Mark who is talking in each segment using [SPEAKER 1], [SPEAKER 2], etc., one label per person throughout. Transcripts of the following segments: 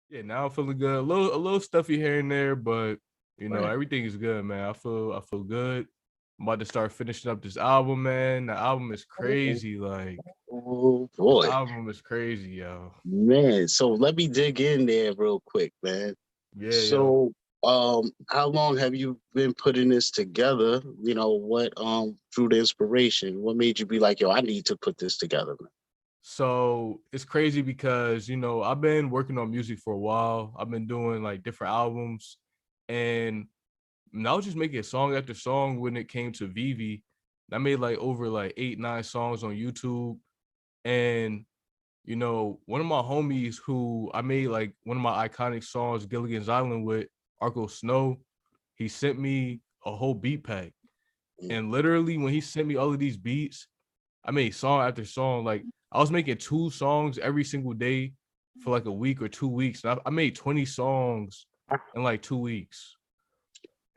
[SPEAKER 1] Yeah, now I'm feeling good. A little stuffy here and there, but
[SPEAKER 2] Right.
[SPEAKER 1] everything is good, man. I feel good. I'm about to start finishing up this album, man. The album is crazy. Like
[SPEAKER 2] Oh
[SPEAKER 1] this
[SPEAKER 2] boy,
[SPEAKER 1] album is crazy, yo.
[SPEAKER 2] man. So let me dig in there real quick, man.
[SPEAKER 1] Yeah, yo.
[SPEAKER 2] So, how long have you been putting this together? What drew the inspiration? What made you be like, yo, I need to put this together, man?
[SPEAKER 1] So it's crazy because I've been working on music for a while. I've been doing like different albums, and I was just making song after song when it came to Veve. I made like over like 8, 9 songs on YouTube, and one of my homies who I made like one of my iconic songs, Gilligan's Island, with Arco Snow, he sent me a whole beat pack.
[SPEAKER 2] Mm.
[SPEAKER 1] And literally when he sent me all of these beats, I made song after song. Like I was making 2 songs every single day for like a week or 2 weeks. And I made 20 songs in like 2 weeks.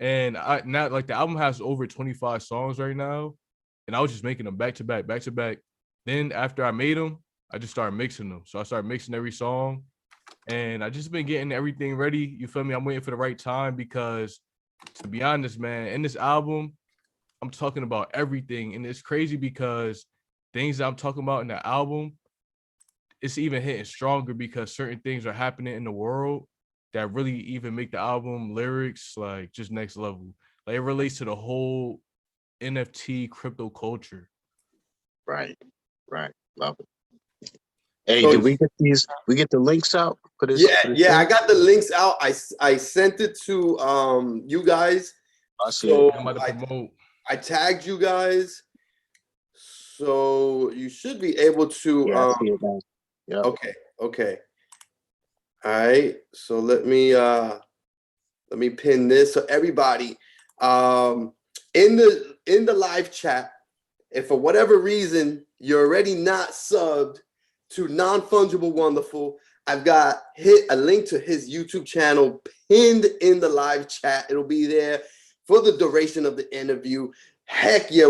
[SPEAKER 1] And I not like the album has over 25 songs right now. And I was just making them back to back, back to back. Then after I made them, I just started mixing them. So I started mixing every song. And I just been getting everything ready. You feel me? I'm waiting for the right time because to be honest, man, in this album, I'm talking about everything. And it's crazy because things that I'm talking about in the album, it's even hitting stronger because certain things are happening in the world that really even make the album lyrics like just next level. Like it relates to the whole NFT crypto culture.
[SPEAKER 2] Right, right. Love it. Hey,
[SPEAKER 3] So
[SPEAKER 2] did we get these? We get the links out for this?
[SPEAKER 3] yeah,
[SPEAKER 2] For this
[SPEAKER 3] yeah, I
[SPEAKER 2] thing?
[SPEAKER 3] got the links out. I sent it to you guys.
[SPEAKER 2] I see it.
[SPEAKER 3] So
[SPEAKER 1] I'm about to promote.
[SPEAKER 3] I tagged you guys. So you should be able to
[SPEAKER 2] Yeah, I see it now. Yep.
[SPEAKER 3] okay, okay. All right. So let me pin this. So everybody in the live chat, if for whatever reason you're already not subbed to non-fungible wonderful, I've got hit a link to his YouTube channel pinned in the live chat. It'll be there for the duration of the interview. Heck yeah.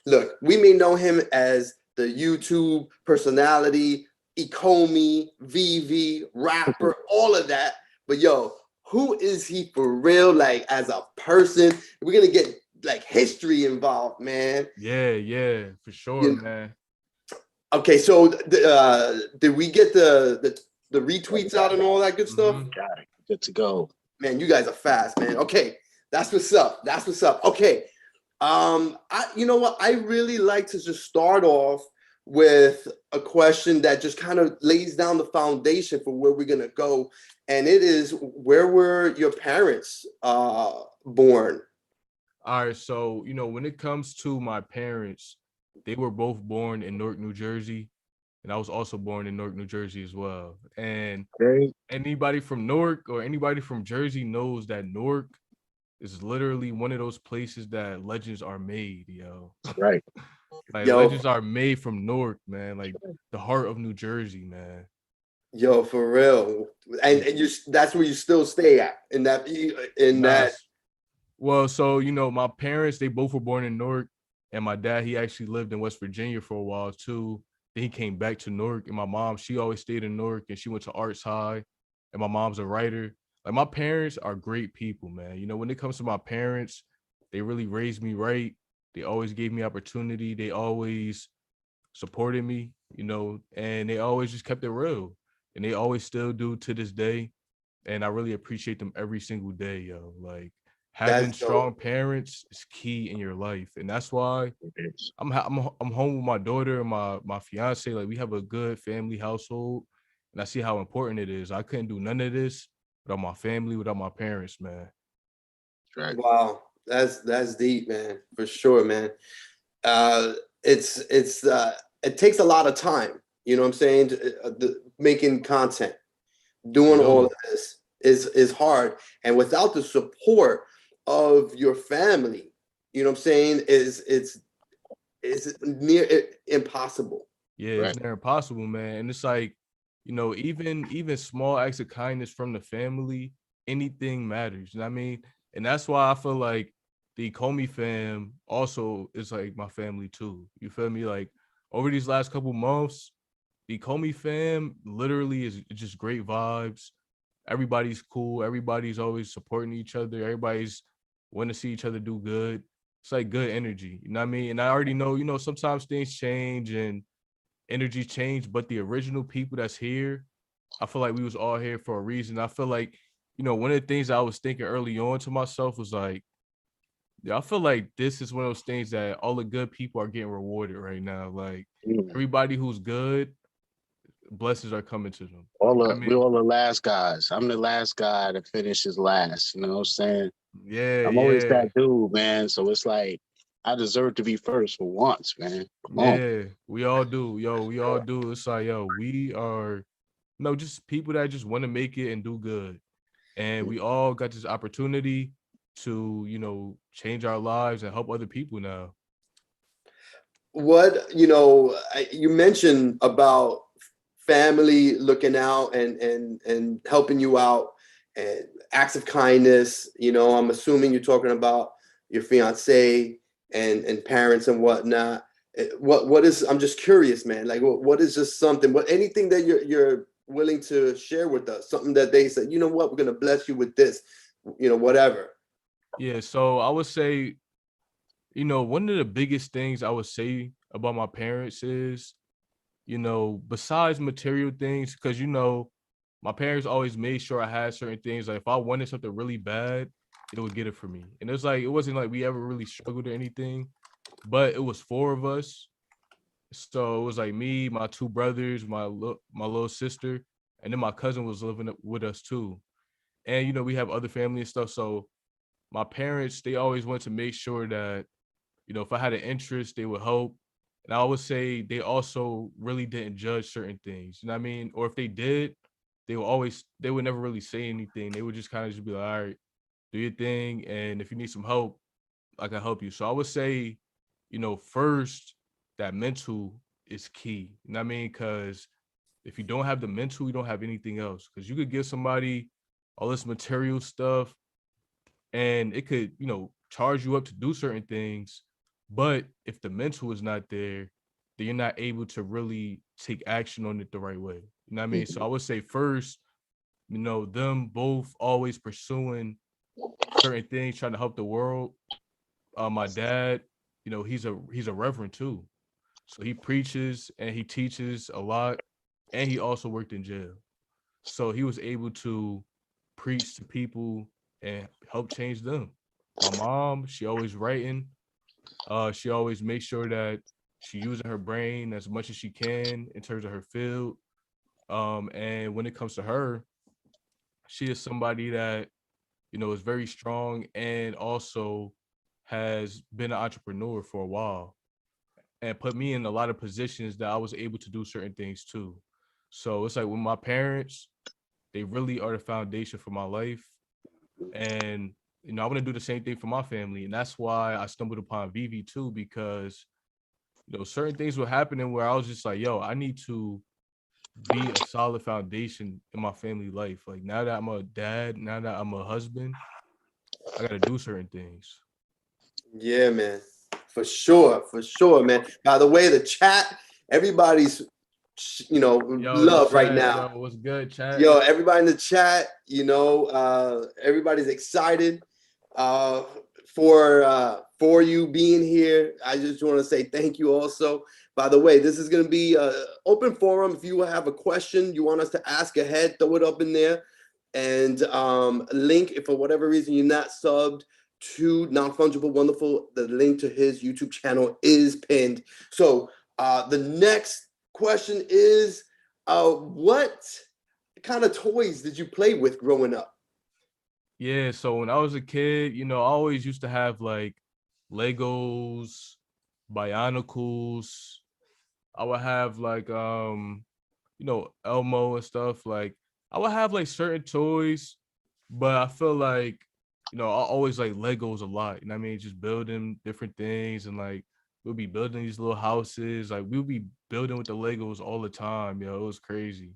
[SPEAKER 3] Look, we may know him as the YouTube personality, ecomi, Veve, rapper, all of that. But yo, who is he for real? Like as a person, we're gonna get like history involved, man.
[SPEAKER 1] Yeah, for sure, man.
[SPEAKER 3] Okay, so did we get the retweets out and all that good stuff?
[SPEAKER 1] Mm-hmm.
[SPEAKER 2] Got it. Good to go.
[SPEAKER 3] Man, you guys are fast, man. Okay, that's what's up. That's what's up. Okay, you know what? I really like to just start off with a question that just kind of lays down the foundation for where we're gonna go, and it is, where were your parents born?
[SPEAKER 1] All right, so when it comes to my parents, they were both born in Newark, New Jersey, and I was also born in Newark, New Jersey as well. And
[SPEAKER 2] Great.
[SPEAKER 1] anybody from Newark or anybody from Jersey knows that Newark is literally one of those places that legends are made, yo.
[SPEAKER 2] Right.
[SPEAKER 1] Like
[SPEAKER 3] Yo,
[SPEAKER 1] legends are made from Newark, man. Like the heart of New Jersey, man.
[SPEAKER 3] yo, for real, and you that's where you still stay at in that.
[SPEAKER 1] Nice. Well, so my parents, they both were born in Newark, and my dad, he actually lived in West Virginia for a while too. Then he came back to Newark, and my mom, she always stayed in Newark, and she went to Arts High, and my mom's a writer. Like my parents are great people, man. When it comes to my parents, they really raised me right. They always gave me opportunity. They always supported me, and they always just kept it real, and they always still do to this day. And I really appreciate them every single day, yo. Like having
[SPEAKER 3] That's
[SPEAKER 1] strong
[SPEAKER 3] dope.
[SPEAKER 1] parents is key in your life, and that's why
[SPEAKER 2] It is.
[SPEAKER 1] I'm home with my daughter and my fiance. Like we have a good family household, and I see how important it is. I couldn't do none of this without my family, without my parents, man.
[SPEAKER 2] Right.
[SPEAKER 3] Wow, that's deep, man, for sure, man. Uh, it's it takes a lot of time. You know what I'm saying? Making content,
[SPEAKER 1] It
[SPEAKER 3] doing all
[SPEAKER 1] do.
[SPEAKER 3] of this is hard, and without the support of your family, you know what I'm saying, is near impossible.
[SPEAKER 1] Yeah,
[SPEAKER 2] Right.
[SPEAKER 1] it's near impossible, man. And it's like, even small acts of kindness from the family, anything matters. You know what I mean? And that's why I feel like the Comey fam also is like my family too. You feel me? Like over these last couple months, the Comey fam literally is just great vibes. everybody's cool. Everybody's always supporting each other. Everybody's want to see each other do good. It's like good energy. You know what I mean? And I already know, sometimes things change and energy change, but the original people that's here, I feel like we was all here for a reason. I feel like, one of the things I was thinking early on to myself was like, yeah, I feel like this is one of those things that all the good people are getting rewarded right now. Like everybody who's good, blessings are coming to them.
[SPEAKER 2] We're all the last guys. I'm the last guy that finishes last. You know what I'm saying?
[SPEAKER 1] Yeah,
[SPEAKER 2] I'm always that dude, man. So it's like I deserve to be first for once, man. Come on.
[SPEAKER 1] yeah. We all do, yo. We all do. It's like, yo, we are, just people that just want to make it and do good, and we all got this opportunity to, change our lives and help other people now.
[SPEAKER 3] What, you mentioned about family looking out and helping you out and acts of kindness. I'm assuming you're talking about your fiance and parents and whatnot. What is, I'm just curious, man, like what is just something, anything that you're willing to share with us, something that they said, you know what, we're going to bless you with this, whatever.
[SPEAKER 1] Yeah, so I would say, one of the biggest things I would say about my parents is, besides material things, because, my parents always made sure I had certain things. Like if I wanted something really bad, they would get it for me. And it wasn't like we ever really struggled or anything, but it was 4 of us. So it was like me, my 2 brothers, my little sister, and then my cousin was living with us too. And, we have other family and stuff. So my parents, they always wanted to make sure that, if I had an interest, they would help. And I would say they also really didn't judge certain things. You know what I mean? Or if they did, they would never really say anything. They would just kind of just be like, all right, do your thing. And if you need some help, I can help you. So I would say, first, that mental is key. You know what I mean? Because if you don't have the mental, you don't have anything else. Because you could give somebody all this material stuff and it could, charge you up to do certain things. But if the mental is not there, then you're not able to really take action on it the right way. You know what I mean? So I would say first, them both always pursuing certain things, trying to help the world. My dad, he's a reverend too. So he preaches and he teaches a lot. And he also worked in jail. So he was able to preach to people and help change them. My mom, she always writing. She always makes sure that she using her brain as much as she can in terms of her field. And when it comes to her, she is somebody that, is very strong and also has been an entrepreneur for a while and put me in a lot of positions that I was able to do certain things too. So it's like with my parents, they really are the foundation for my life. And, I want to do the same thing for my family. And that's why I stumbled upon Veve too, because, certain things were happening where I was just like, yo, I need to be a solid foundation in my family life. Like now that I'm a dad, now that I'm a husband, I got to do certain things.
[SPEAKER 3] Yeah, man. For sure, man. By the way, the chat, everybody's, love right now.
[SPEAKER 1] Yo, what's good, chat?
[SPEAKER 3] Yo, everybody in the chat, everybody's excited for you being here. I just want to say thank you also. By the way, this is going to be an open forum. If you have a question you want us to ask ahead, throw it up in there. And link, if for whatever reason you're not subbed to Non-Fungible Wonderfull, the link to his YouTube channel is pinned. So the next question is, what kind of toys did you play with growing up?
[SPEAKER 1] Yeah, so when I was a kid, I always used to have like Legos, Bionicles. I would have like Elmo and stuff. Like I would have like certain toys, but I feel like, I always like Legos a lot. You know what I mean? Just building different things and like we'll be building these little houses. Like we'll be building with the Legos all the time, yo. It was crazy.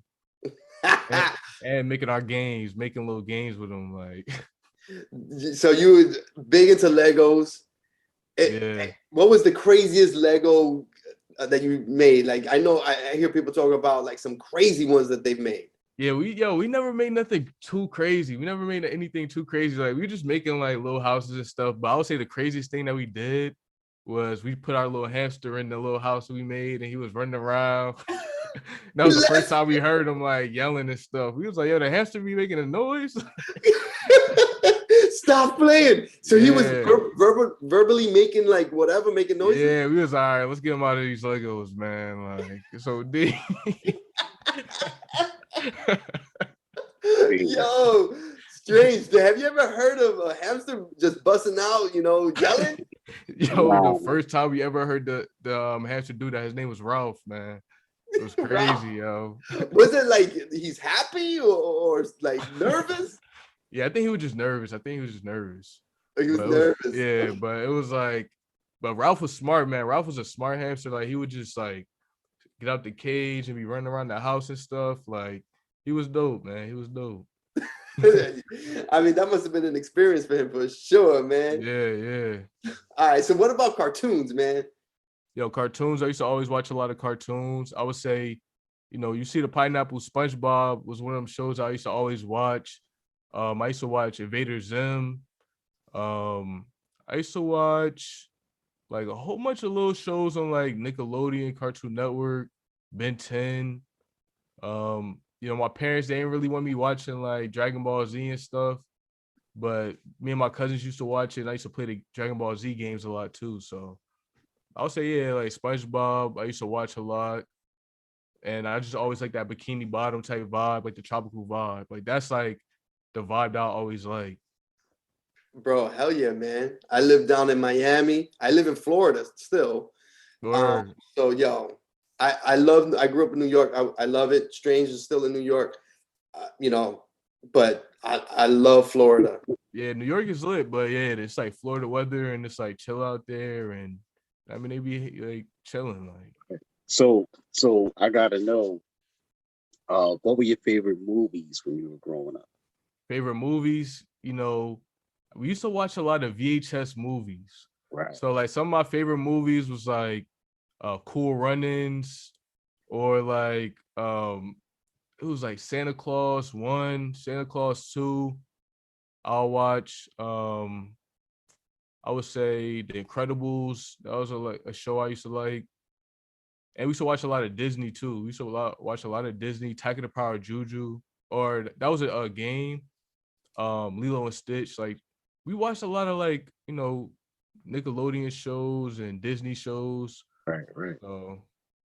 [SPEAKER 1] and making little games with them, like.
[SPEAKER 3] So you were big into Legos.
[SPEAKER 1] Yeah.
[SPEAKER 3] What was the craziest Lego that you made? Like I know I hear people talk about like some crazy ones that they've made.
[SPEAKER 1] Yeah, we never made nothing too crazy. We never made anything too crazy. Like we were just making like little houses and stuff. But I would say the craziest thing that we did was we put our little hamster in the little house we made, and he was running around. That was the first time we heard him like yelling and stuff. We was like, "Yo, the hamster be making a noise."
[SPEAKER 3] Stop playing. So he was
[SPEAKER 1] Yeah.
[SPEAKER 3] verbally making like whatever, making noises.
[SPEAKER 1] Yeah, we was all right. Let's get him out of these Legos, man. Like it's OD.
[SPEAKER 3] Yo, strange. Have you ever heard of a hamster just busting out, yelling?
[SPEAKER 1] Yo, the first time we ever heard the hamster do that, his name was Ralph, man. It was crazy, yo.
[SPEAKER 3] Was it like he's happy or like nervous?
[SPEAKER 1] Yeah, I think he was just nervous.
[SPEAKER 3] He was
[SPEAKER 1] nervous.
[SPEAKER 3] nervous.
[SPEAKER 1] But it was like, but Ralph was smart, man. Ralph was a smart hamster. Like he would just like get out the cage and be running around the house and stuff. Like he was dope, man. He was dope.
[SPEAKER 3] I mean, that must have been an experience for him for sure, man.
[SPEAKER 1] Yeah.
[SPEAKER 3] All right. So what about cartoons, man?
[SPEAKER 1] Yo, cartoons. I used to always watch a lot of cartoons. I would say, you see the Pineapple SpongeBob was one of them shows I used to always watch. I used to watch Invader Zim. I used to watch like a whole bunch of little shows on like Nickelodeon, Cartoon Network, Ben 10. My parents, they didn't really want me watching like Dragon Ball Z and stuff, but me and my cousins used to watch it. And I used to play the Dragon Ball Z games a lot too. So I would say, yeah, like SpongeBob, I used to watch a lot. And I just always like that Bikini Bottom type vibe, like the tropical vibe. Like that's like the vibe that I always like.
[SPEAKER 3] Bro, hell yeah, man. I live down in Miami. I live in Florida still. So, yo, I grew up in New York. I love it. Strange is still in New York, but I love Florida.
[SPEAKER 1] Yeah, New York is lit, but yeah, it's like Florida weather and it's like chill out there. And I mean, they be like chilling. Like,
[SPEAKER 2] so I gotta know, what were your favorite movies when you were growing up?
[SPEAKER 1] Favorite movies, we used to watch a lot of VHS movies.
[SPEAKER 2] Right.
[SPEAKER 1] So like some of my favorite movies was like Cool Runnings, or like it was like Santa Claus 1, Santa Claus 2. I'll watch I would say The Incredibles. That was a show I used to like. And we used to watch a lot of Disney too. We used to watch a lot of Disney, Attack of the Power Juju, or that was a game. Lilo and Stitch. Like we watched a lot of like, Nickelodeon shows and Disney shows.
[SPEAKER 2] Right.
[SPEAKER 1] So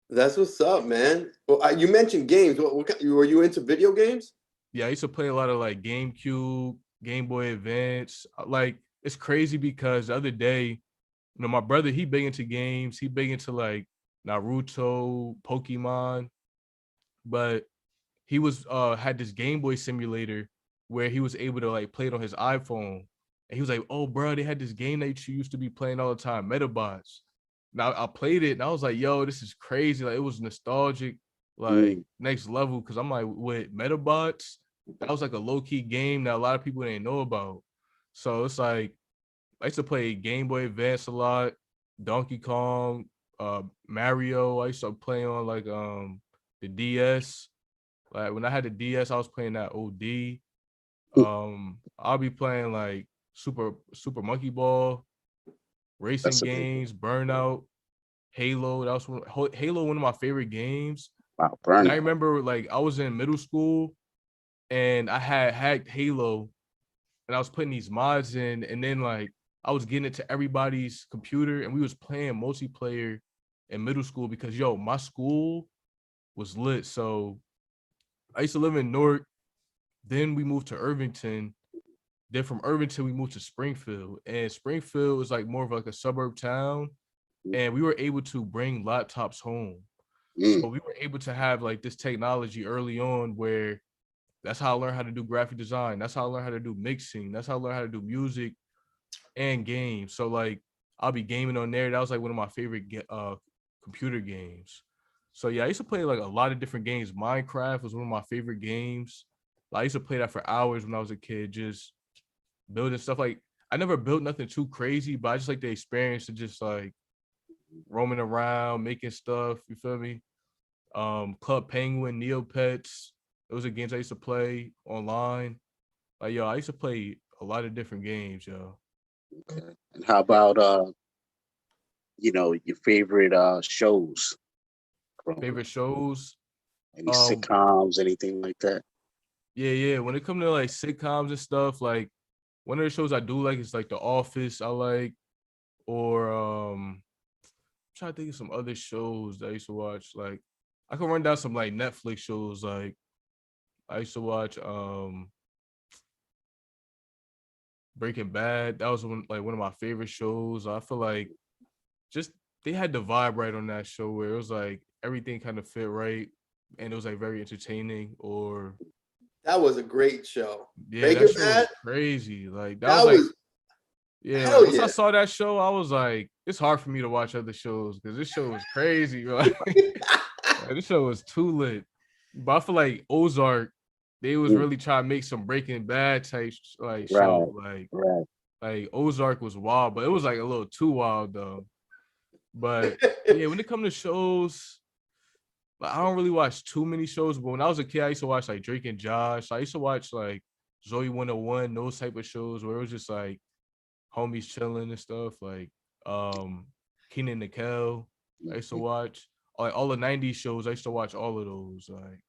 [SPEAKER 3] that's what's up, man. Well, you mentioned games. Were you into video games?
[SPEAKER 1] Yeah, I used to play a lot of like GameCube, Game Boy Advance. Like it's crazy because the other day, my brother, he big into games. He big into like Naruto, Pokemon, but he was had this Game Boy simulator where he was able to like play it on his iPhone. And he was like, "Oh, bro, they had this game that you used to be playing all the time, Metabots." Now I played it and I was like, "Yo, this is crazy!" Like it was nostalgic, like next level. Because I'm like, with Metabots, that was like a low key game that a lot of people didn't know about. So it's like I used to play Game Boy Advance a lot, Donkey Kong, Mario. I used to play on like the DS. Like when I had the DS, I was playing that OD. I'll be playing like Super Monkey Ball, racing games, Burnout, Halo. That was Halo, one of my favorite games.
[SPEAKER 2] Wow,
[SPEAKER 1] And
[SPEAKER 2] Burnout.
[SPEAKER 1] I remember like I was in middle school and I had hacked Halo and I was putting these mods in, and then like I was getting it to everybody's computer and we was playing multiplayer in middle school because my school was lit. So I used to live in Newark. Then we moved to Irvington. Then from Irvington, we moved to Springfield. And Springfield was like more of like a suburb town. And we were able to bring laptops home. So we were able to have like this technology early on where that's how I learned how to do graphic design. That's how I learned how to do mixing. That's how I learned how to do music and games. So like I'll be gaming on there. That was like one of my favorite computer games. So yeah, I used to play like a lot of different games. Minecraft was one of my favorite games. I used to play that for hours when I was a kid, just building stuff. Like I never built nothing too crazy, but I just like the experience of just like roaming around, making stuff. You feel me? Club Penguin, Neopets. Those are games I used to play online. Like, yo, I used to play a lot of different games, yo.
[SPEAKER 2] Okay. And how about your favorite shows growing up?
[SPEAKER 1] Favorite shows?
[SPEAKER 2] Any
[SPEAKER 1] Um,
[SPEAKER 2] sitcoms, anything like that?
[SPEAKER 1] yeah. When it comes to like sitcoms and stuff, like one of the shows I do like is like The Office. I like, or I'm trying to think of some other shows that I used to watch. Like, I can run down some like Netflix shows. Like, I used to watch Breaking Bad. That was one of my favorite shows. I feel like just they had the vibe right on that show where it was like everything kind of fit right, and it was like very entertaining. Or
[SPEAKER 3] That was a great show.
[SPEAKER 1] yeah, that
[SPEAKER 3] Breaking
[SPEAKER 1] show was
[SPEAKER 3] Bad.
[SPEAKER 1] crazy. Like that was
[SPEAKER 3] That
[SPEAKER 1] like
[SPEAKER 3] was
[SPEAKER 1] yeah, like
[SPEAKER 3] hell
[SPEAKER 1] once I
[SPEAKER 3] yeah.
[SPEAKER 1] saw that show, I was like, it's hard for me to watch other shows because this show was crazy. Like, this show was too lit. But I feel like Ozark, they was
[SPEAKER 2] Mm,
[SPEAKER 1] really trying to make some Breaking Bad type like
[SPEAKER 2] right,
[SPEAKER 1] show. Like
[SPEAKER 2] right.
[SPEAKER 1] like Ozark was wild, but it was like a little too wild though. But yeah, when it comes to shows, like, I don't really watch too many shows. But when I was a kid, I used to watch like Drake and Josh. I used to watch like Zoe 101, those type of shows where it was just like homies chilling and stuff. Like Keenan and Kel, I used to watch. Like all the 90s shows, I used to watch all of those. Like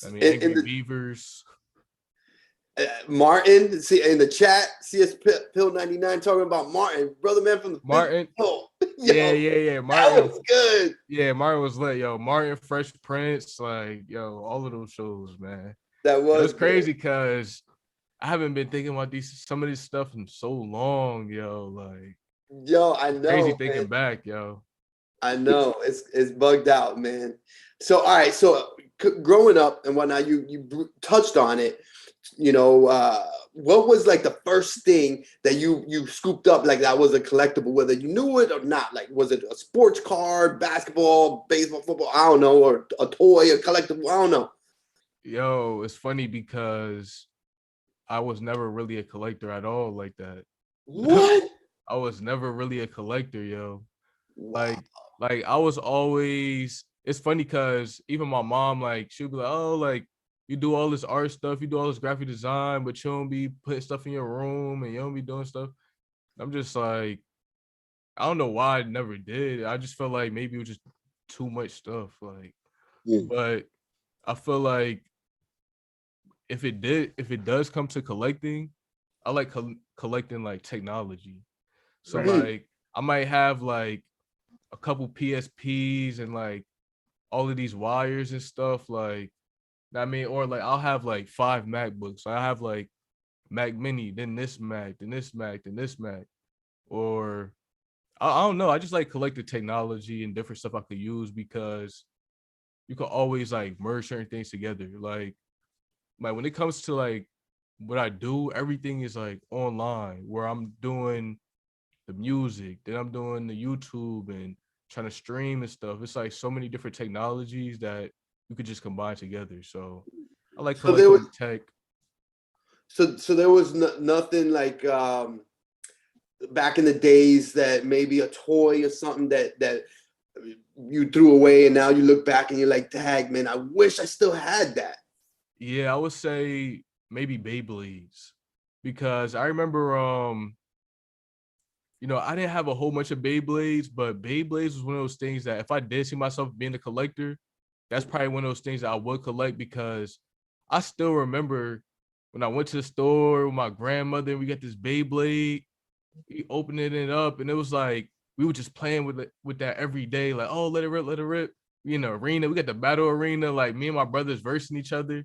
[SPEAKER 3] in
[SPEAKER 1] Angry
[SPEAKER 3] the
[SPEAKER 1] Beavers.
[SPEAKER 3] Martin, see in the chat, CS Pill 99 talking about Martin, brother man from the fifth.
[SPEAKER 1] Martin.
[SPEAKER 3] Yo,
[SPEAKER 1] Yeah.
[SPEAKER 3] that
[SPEAKER 1] Martin.
[SPEAKER 3] was good.
[SPEAKER 1] Yeah, Martin was lit, yo. Martin, Fresh Prince, like, yo, all of those shows, man.
[SPEAKER 3] That
[SPEAKER 1] It
[SPEAKER 3] was
[SPEAKER 1] was
[SPEAKER 3] good.
[SPEAKER 1] crazy because I haven't been thinking about some of this stuff in so long, yo. Like,
[SPEAKER 3] Yo, I
[SPEAKER 1] crazy
[SPEAKER 3] know, man.
[SPEAKER 1] thinking back, yo.
[SPEAKER 3] I know it's bugged out, man. So all right, so growing up and whatnot, you touched on it. What was like the first thing that you scooped up like that was a collectible, whether you knew it or not? Like, was it a sports card, basketball, baseball, football? I don't know, or a toy, a collectible? I don't know.
[SPEAKER 1] Yo, it's funny because I was never really a collector at all like that.
[SPEAKER 3] What?
[SPEAKER 1] I was never really a collector, yo.
[SPEAKER 3] Wow.
[SPEAKER 1] Like I was always, it's funny because even my mom, like, she'll be like, oh, like, you do all this art stuff, you do all this graphic design, but you don't be putting stuff in your room and you don't be doing stuff. I'm just like, I don't know why I never did. I just felt like maybe it was just too much stuff. Like,
[SPEAKER 2] Mm,
[SPEAKER 1] but I feel like if it does come to collecting, I like collecting like technology. So
[SPEAKER 2] right.
[SPEAKER 1] like I might have like a couple PSPs and like all of these wires and stuff. Like, I mean, or like I'll have like 5 MacBooks. I have like Mac Mini, then this Mac, then this Mac, then this Mac. Or I don't know. I just like collecting technology and different stuff I could use because you can always like merge certain things together. Like when it comes to like what I do, everything is like online where I'm doing the music, then I'm doing the YouTube and trying to stream and stuff. It's like so many different technologies that you could just combine together. So I like
[SPEAKER 3] So there was
[SPEAKER 1] collecting tech.
[SPEAKER 3] so there was nothing like back in the days that maybe a toy or something that you threw away and now you look back and you're like, dang, man, I wish I still had that.
[SPEAKER 1] Yeah, I would say maybe Beyblades because I remember I didn't have a whole bunch of Beyblades, but Beyblades was one of those things that if I did see myself being a collector, that's probably one of those things that I would collect because I still remember when I went to the store with my grandmother and we got this Beyblade, we opening it up and it was like we were just playing with that every day, like, oh, let it rip, let it rip. We in the arena, we got the battle arena, like me and my brothers versing each other.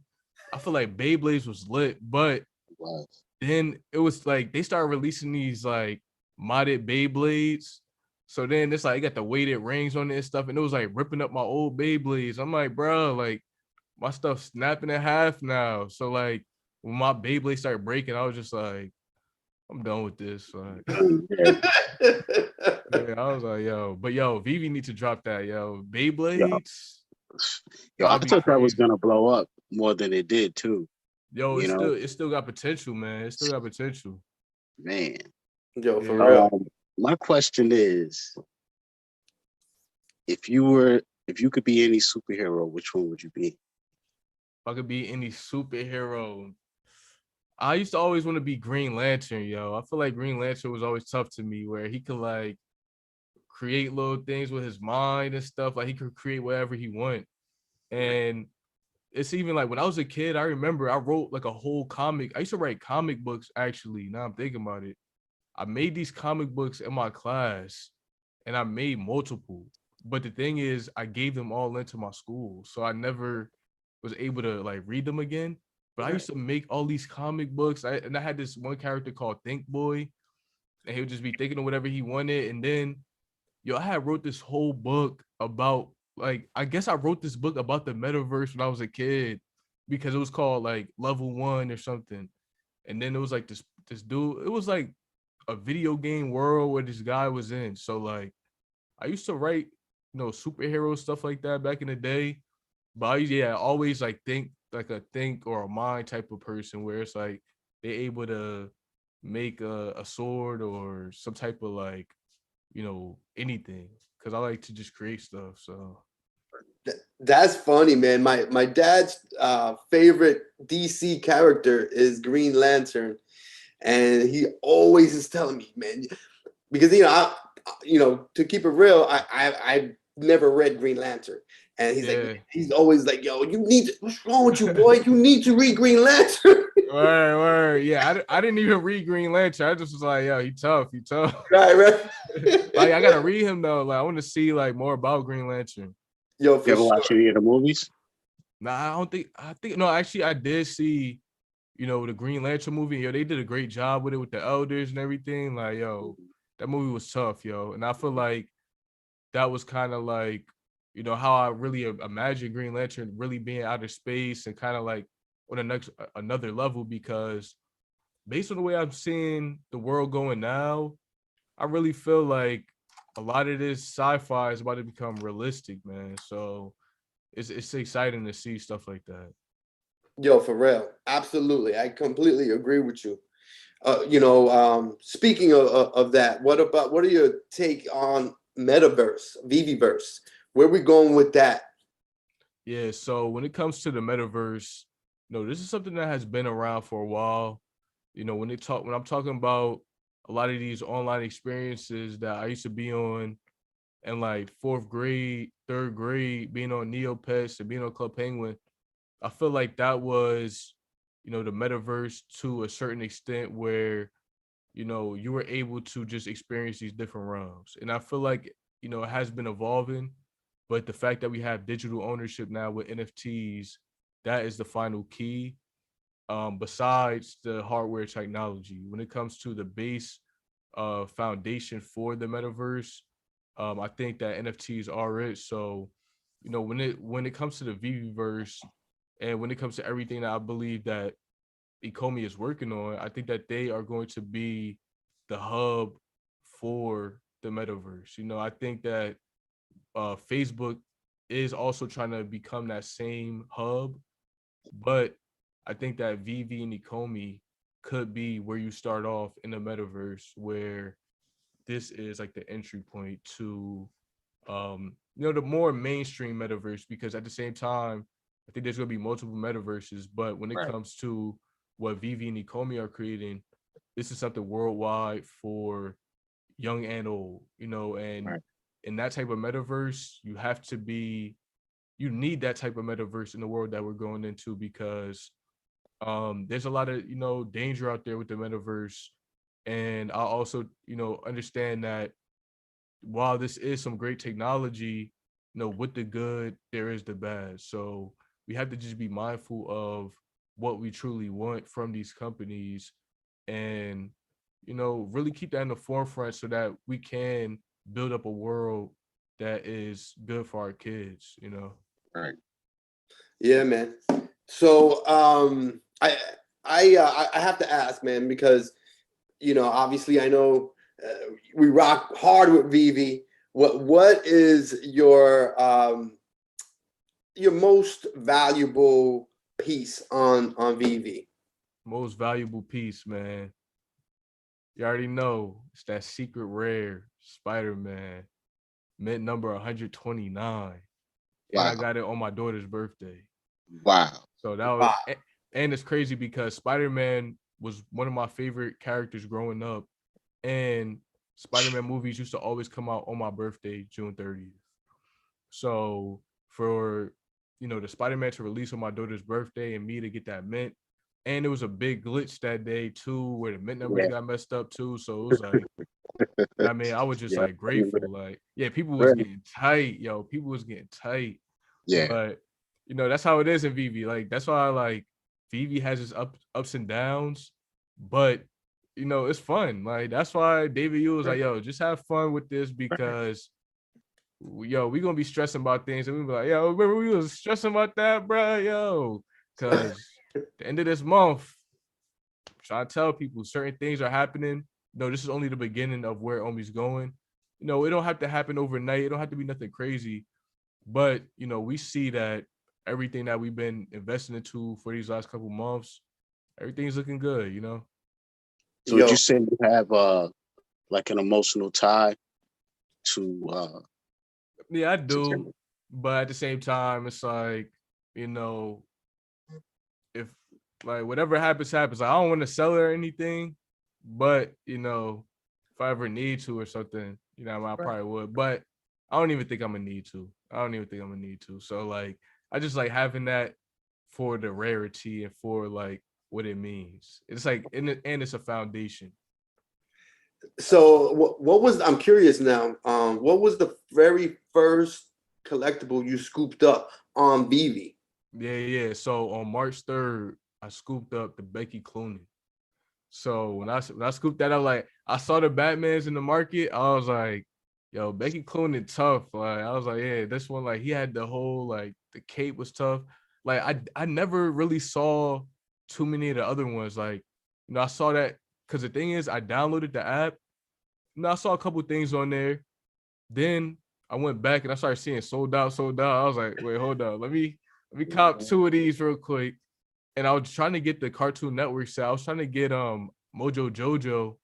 [SPEAKER 1] I feel like Beyblades was lit, but
[SPEAKER 2] Wow.
[SPEAKER 1] then it was like they started releasing these like modded Beyblades. So then it's like you got the weighted rings on it and stuff, and it was like ripping up my old Beyblades. I'm like, bro, like my stuff's snapping in half now. So like when my Beyblade started breaking, I was just like, I'm done with this. Like, yeah, I was like, yo, Veve need to drop that, yo.
[SPEAKER 2] Yo,
[SPEAKER 1] Beyblades,
[SPEAKER 2] yo, I
[SPEAKER 1] that'd be
[SPEAKER 2] thought that was
[SPEAKER 1] crazy.
[SPEAKER 2] gonna blow up more than it did too.
[SPEAKER 1] Yo,
[SPEAKER 2] You know,
[SPEAKER 1] it still got potential, man. It still got potential.
[SPEAKER 2] man.
[SPEAKER 3] Yo, for
[SPEAKER 1] Yeah.
[SPEAKER 3] real.
[SPEAKER 2] My question is, if you could be any superhero, which one would you be?
[SPEAKER 1] I could be any superhero, I used to always want to be Green Lantern, yo. I feel like Green Lantern was always tough to me, where he could like create little things with his mind and stuff. Like he could create whatever he want. And it's even like when I was a kid, I remember I wrote like a whole comic. I used to write comic books actually. Now I'm thinking about it. I made these comic books in my class and I made multiple. But the thing is, I gave them all into my school. So I never was able to like read them again. But I used to make all these comic books. And I had this one character called Think Boy. And he would just be thinking of whatever he wanted. And then, yo, I had wrote this whole book about, like, I guess I wrote this book about the metaverse when I was a kid because it was called like Level 1 or something. And then it was like this dude, it was like a video game world where this guy was in. So like I used to write, superhero stuff like that back in the day. But I always like think like a think or a mind type of person where it's like they're able to make a sword or some type of like, anything. Cause I like to just create stuff. So
[SPEAKER 3] That's funny, man. My dad's favorite DC character is Green Lantern, and he always is telling me, man, because to keep it real, I never read Green Lantern, and he's always like, yo, what's wrong with you, boy? You need to read Green Lantern.
[SPEAKER 1] Word. Yeah, I didn't even read Green Lantern. I just was like, yo, he tough.
[SPEAKER 3] Right.
[SPEAKER 1] Like I gotta read him though. Like I want to see like more about Green Lantern.
[SPEAKER 3] Yo, for
[SPEAKER 2] You ever
[SPEAKER 3] sure.
[SPEAKER 2] watch any of the movies?
[SPEAKER 1] Nah, I think no, actually I did see, the Green Lantern movie. Yo, they did a great job with it with the elders and everything. Like, yo, that movie was tough, yo. And I feel like that was kind of like, how I really imagine Green Lantern really being outer space and kind of like on another level, because based on the way I'm seeing the world going now, I really feel like a lot of this sci-fi is about to become realistic, man. So it's exciting to see stuff like that.
[SPEAKER 3] Yo, for real, absolutely, I completely agree with you. Speaking of that, what are your take on metaverse, veveverse? Where we going with that?
[SPEAKER 1] Yeah, so when it comes to the metaverse, this is something that has been around for a while. When I'm talking about a lot of these online experiences that I used to be on in like fourth grade, third grade, being on Neopets and being on Club Penguin, I feel like that was, the metaverse to a certain extent where, you were able to just experience these different realms. And I feel like, it has been evolving, but the fact that we have digital ownership now with NFTs, that is the final key. Besides the hardware technology, when it comes to the base foundation for the metaverse, I think that NFTs are it. So, when it comes to the Veveverse and when it comes to everything that I believe that Ecomi is working on, I think that they are going to be the hub for the metaverse. I think that Facebook is also trying to become that same hub, but I think that Veve and Ecomi could be where you start off in the metaverse, where this is like the entry point to the more mainstream metaverse, because at the same time, I think there's gonna be multiple metaverses, but when it comes to what Veve and Ecomi are creating, this is something worldwide for young and old, and in that type of metaverse, you need that type of metaverse in the world that we're going into, because there's a lot of danger out there with the metaverse. And I also understand that while this is some great technology, with the good there is the bad. So we have to just be mindful of what we truly want from these companies, and really keep that in the forefront so that we can build up a world that is good for our kids.
[SPEAKER 2] Right.
[SPEAKER 3] Yeah, man. So I have to ask, man, because obviously I know we rock hard with Veve. What is your most valuable piece on Veve?
[SPEAKER 1] Most valuable piece, man. You already know it's that secret rare Spider-Man, mint number 129. And I got it on my daughter's birthday.
[SPEAKER 2] Wow.
[SPEAKER 1] So that was, and it's crazy because Spider-Man was one of my favorite characters growing up, and Spider-Man movies used to always come out on my birthday, June 30th. So for the Spider-Man to release on my daughter's birthday and me to get that mint, and it was a big glitch that day too, where the mint numbers got messed up too. So it was like, I mean, I was just like grateful. Like, yeah, people was getting tight, yo. People was getting tight.
[SPEAKER 2] Yeah.
[SPEAKER 1] But that's how it is in Veve. Like, that's why Veve has its ups and downs, but it's fun. Like, that's why David Yu was like, yo, just have fun with this because we gonna be stressing about things, and we be like, yo, remember we was stressing about that, bro, yo, because the end of this month, I'm trying to tell people certain things are happening. No, this is only the beginning of where Omi's going. It don't have to happen overnight. It don't have to be nothing crazy, but we see that everything that we've been investing into for these last couple months, everything's looking good.
[SPEAKER 2] So would you say you have like an emotional tie to
[SPEAKER 1] Yeah, I do. But at the same time, it's like, if like whatever happens, happens. Like, I don't want to sell it or anything, but if I ever need to or something, I probably would. But I don't even think I'm gonna need to. So like, I just like having that for the rarity and for like what it means. It's like, and it's a foundation.
[SPEAKER 3] So what was, I'm curious now, what was the very first collectible you scooped up on Veve?
[SPEAKER 1] Yeah. So on March 3rd, I scooped up the Becky Cloonan. So when I scooped that up, like, I saw the Batmans in the market, I was like, yo, Becky Cloonan tough. Like, I was like, yeah, this one, like, he had the whole, like, the cape was tough. Like, I never really saw too many of the other ones. Like, I saw that because the thing is, I downloaded the app. I saw a couple things on there. Then I went back and I started seeing sold out. I was like, wait, hold up. Let me cop 2 of these real quick. And I was trying to get the Cartoon Network set. I was trying to get Mojo Jojo,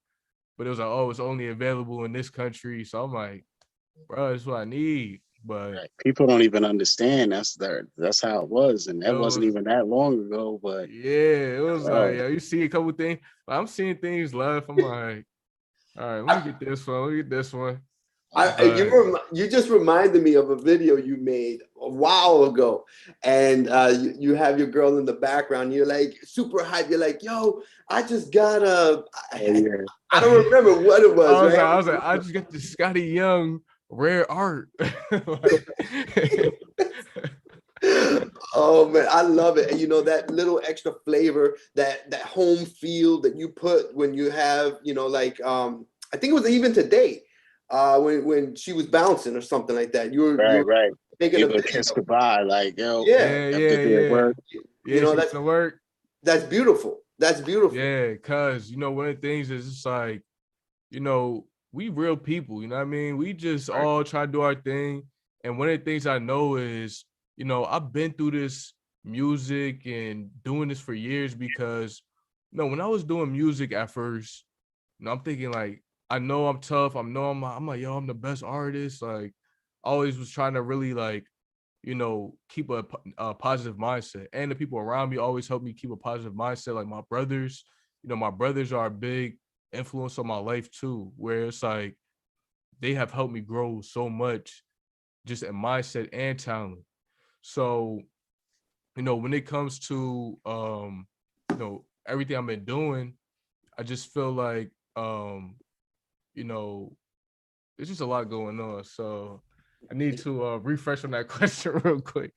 [SPEAKER 1] but it was like, oh, it's only available in this country. So I'm like, bro, that's what I need. But
[SPEAKER 2] people don't even understand that's how it was, and that wasn't even that long ago. But
[SPEAKER 1] yeah, it was like, you see a couple things. I'm seeing things left. I'm like, all right, let me get this one. Let me get this one.
[SPEAKER 3] You just reminded me of a video you made a while ago, and you have your girl in the background. You're like super hype. You're like, yo, I just got I don't remember what it was.
[SPEAKER 1] I was like, I just got the Scotty Young rare art.
[SPEAKER 3] Oh man, I love it. And that little extra flavor, that home feel that you put when you have, like I think it was even today, when she was bouncing or something like that. You were
[SPEAKER 2] making a kiss goodbye, like, yo,
[SPEAKER 1] yeah.
[SPEAKER 2] Work.
[SPEAKER 3] That's
[SPEAKER 1] the work.
[SPEAKER 3] That's beautiful. That's beautiful.
[SPEAKER 1] Yeah, because one of the things is it's like, we real people, you know what I mean? We just all try to do our thing. And one of the things I know is, I've been through this music and doing this for years because, when I was doing music at first, I'm thinking like, I know I'm tough. I'm like, yo, I'm the best artist. Like, I always was trying to really like, keep a positive mindset. And the people around me always help me keep a positive mindset. Like my brothers, my brothers are a big influence on my life too, where it's like, they have helped me grow so much just in mindset and talent. So, when it comes to, everything I've been doing, I just feel like, there's just a lot going on. So I need to refresh on that question real quick.